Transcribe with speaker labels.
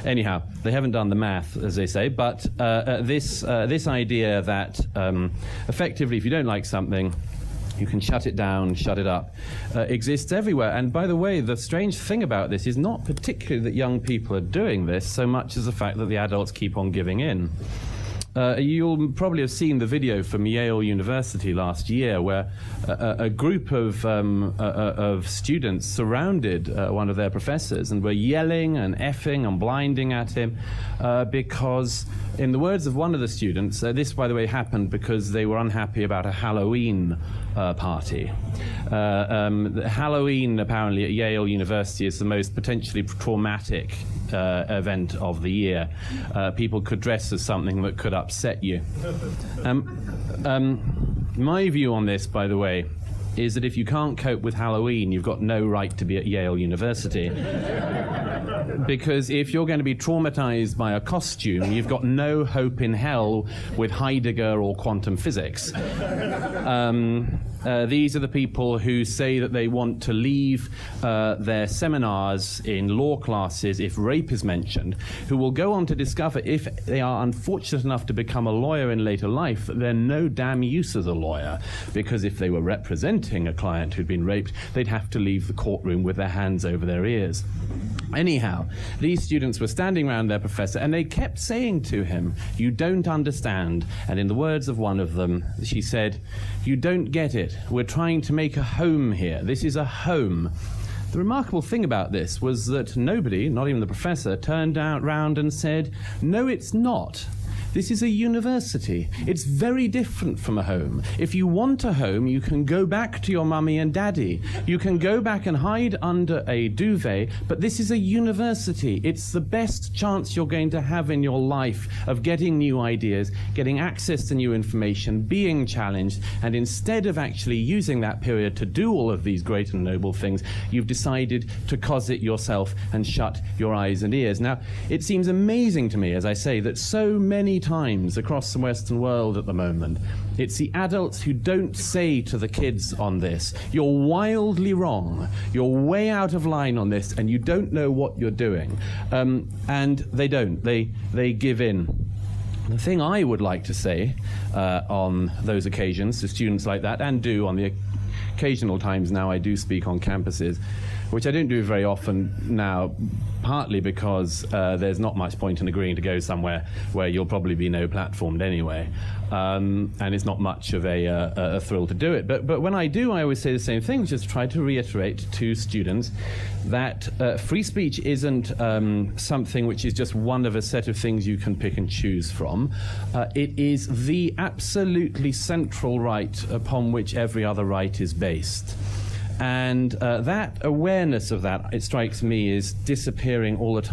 Speaker 1: Anyhow, they haven't done the math, as they say, but this idea that effectively, if you don't like something, you can shut it down, shut it up, exists everywhere. And by the way, the strange thing about this is not particularly that young people are doing this so much as the fact that the adults keep on giving in. You'll probably have seen the video from Yale University last year where a group of students surrounded one of their professors and were yelling and effing and blinding at him because, in the words of one of the students, this, by the way, happened because they were unhappy about a Halloween party. Halloween, apparently, at Yale University is the most potentially traumatic event of the year. People could dress as something that could upset you. My view on this, by the way, is that if you can't cope with Halloween, you've got no right to be at Yale University. Because if you're going to be traumatized by a costume, you've got no hope in hell with Heidegger or quantum physics. These are the people who say that they want to leave their seminars in law classes if rape is mentioned, who will go on to discover, if they are unfortunate enough to become a lawyer in later life, that they're no damn use as a lawyer, because if they were representing a client who'd been raped, they'd have to leave the courtroom with their hands over their ears. Anyhow, these students were standing around their professor and they kept saying to him, "You don't understand." And in the words of one of them, she said, "You don't get it. We're trying to make a home here. This is a home." The remarkable thing about this was that nobody, not even the professor, turned round and said, "No, it's not. This is a university. It's very different from a home. If you want a home, you can go back to your mummy and daddy. You can go back and hide under a duvet, but this is a university. It's the best chance you're going to have in your life of getting new ideas, getting access to new information, being challenged, and instead of actually using that period to do all of these great and noble things, you've decided to cause it yourself and shut your eyes and ears." Now, it seems amazing to me, as I say, that so many times across the Western world at the moment, it's the adults who don't say to the kids on this, "You're wildly wrong, you're way out of line on this, and you don't know what you're doing." And they don't. They give in. The thing I would like to say on those occasions to students like that, and do on the occasional times now I do speak on campuses, which I don't do very often now, partly because there's not much point in agreeing to go somewhere where you'll probably be no platformed anyway, and it's not much of a thrill to do it. But when I do, I always say the same thing, which is try to reiterate to students that free speech isn't something which is just one of a set of things you can pick and choose from. It is the absolutely central right upon which every other right is based. And that awareness of that, it strikes me, is disappearing all the time.